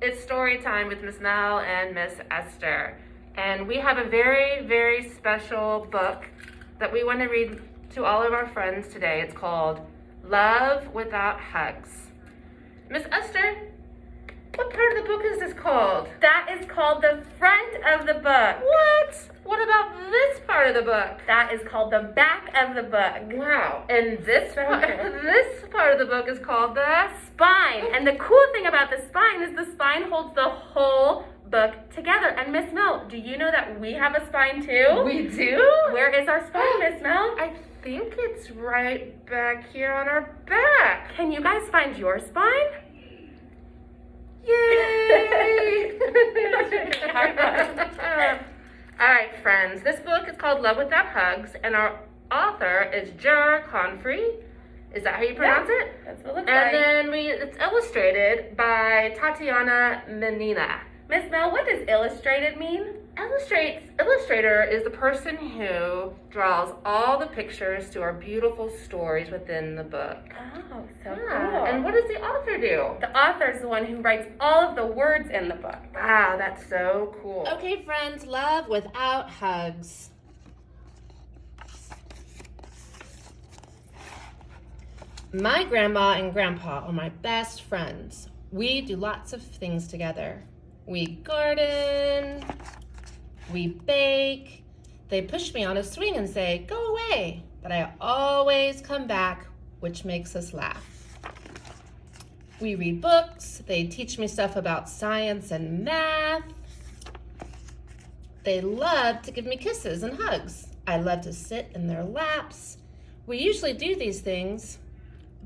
It's story time with Miss Mel and Miss Esther. And we have a very, very special book that we want to read to all of our friends today. It's called Love Without Hugs. Miss Esther, what part of the book is this called? That is called the front of the book. What? What about this part of the book? That is called the back of the book. Wow. And this part of the book is called the spine. And the cool thing about the spine is the spine holds the whole book together. And Miss Mel, do you know that we have a spine too? We do? Where is our spine, Miss Mel? I think it's right back here on our back. Can you guys find your spine? Yay! All right, friends. This book is called Love Without Hugs, and our author is Jar Confrey. Is that how you pronounce it? That's what it looks and like. then it's illustrated by Tatiana Menina. Miss Mel, what does illustrated mean? Illustrator is the person who draws all the pictures to our beautiful stories within the book. Oh, so Yeah. cool. And what does the author do? The author is the one who writes all of the words in the book. Wow, that's so cool. Okay, friends, love without hugs. My grandma and grandpa are my best friends. We do lots of things together. We garden, we bake. They push me on a swing and say, "Go away," but I always come back, which makes us laugh. We read books. They teach me stuff about science and math. They love to give me kisses and hugs. I love to sit in their laps. We usually do these things,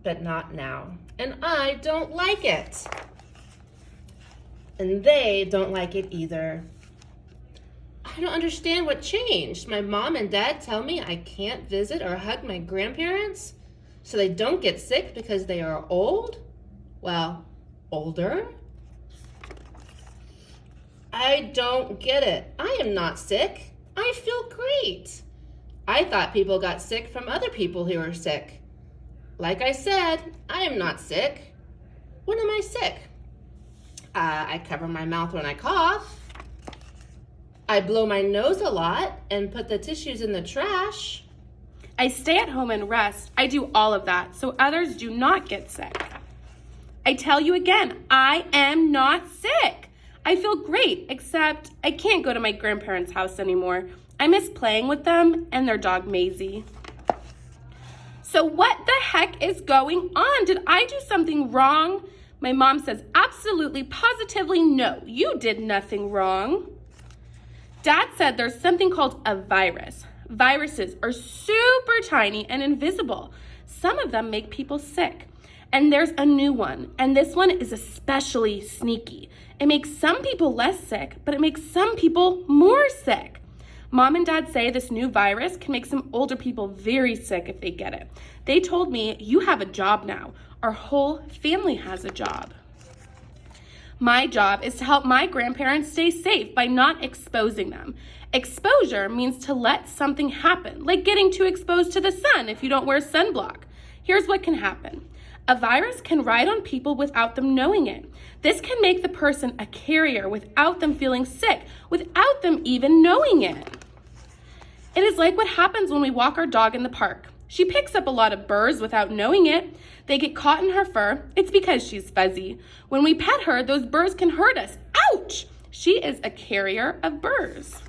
but not now. And I don't like it. And they don't like it either. I don't understand what changed. My mom and dad tell me I can't visit or hug my grandparents so they don't get sick because they are old. Well, older? I don't get it. I am not sick. I feel great. I thought people got sick from other people who are sick. Like I said, I am not sick. When am I sick? I cover my mouth when I cough. I blow my nose a lot and put the tissues in the trash. I stay at home and rest. I do all of that so others do not get sick. I tell you again, I am not sick. I feel great, except I can't go to my grandparents' house anymore. I miss playing with them and their dog Maisie. So what the heck is going on? Did I do something wrong? My mom says absolutely, positively no, you did nothing wrong. Dad said there's something called a virus. Viruses are super tiny and invisible. Some of them make people sick. And there's a new one, and this one is especially sneaky. It makes some people less sick, but it makes some people more sick. Mom and Dad say this new virus can make some older people very sick if they get it. They told me, you have a job now. Our whole family has a job. My job is to help my grandparents stay safe by not exposing them. Exposure means to let something happen, like getting too exposed to the sun if you don't wear sunblock. Here's what can happen. A virus can ride on people without them knowing it. This can make the person a carrier without them feeling sick, without them even knowing it. It is like what happens when we walk our dog in the park. She picks up a lot of burrs without knowing it. They get caught in her fur. It's because she's fuzzy. When we pet her, those burrs can hurt us. Ouch! She is a carrier of burrs.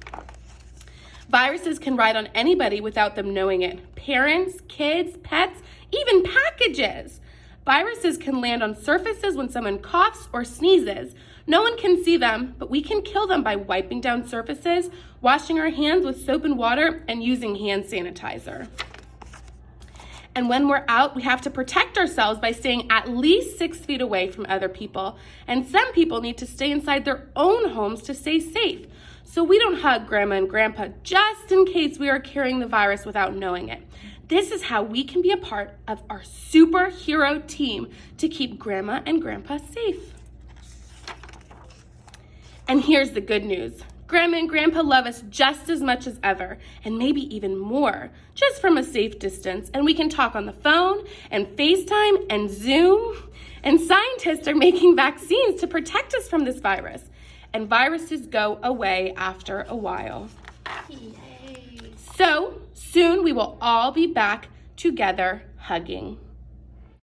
Viruses can ride on anybody without them knowing it. Parents, kids, pets, even packages. Viruses can land on surfaces when someone coughs or sneezes. No one can see them, but we can kill them by wiping down surfaces, washing our hands with soap and water, and using hand sanitizer. And when we're out, we have to protect ourselves by staying at least 6 feet away from other people. And some people need to stay inside their own homes to stay safe. So we don't hug Grandma and Grandpa just in case we are carrying the virus without knowing it. This is how we can be a part of our superhero team to keep Grandma and Grandpa safe. And here's the good news. Grandma and Grandpa love us just as much as ever, and maybe even more, just from a safe distance, and we can talk on the phone and FaceTime and Zoom. And scientists are making vaccines to protect us from this virus. And viruses go away after a while. Yay. So soon we will all be back together hugging.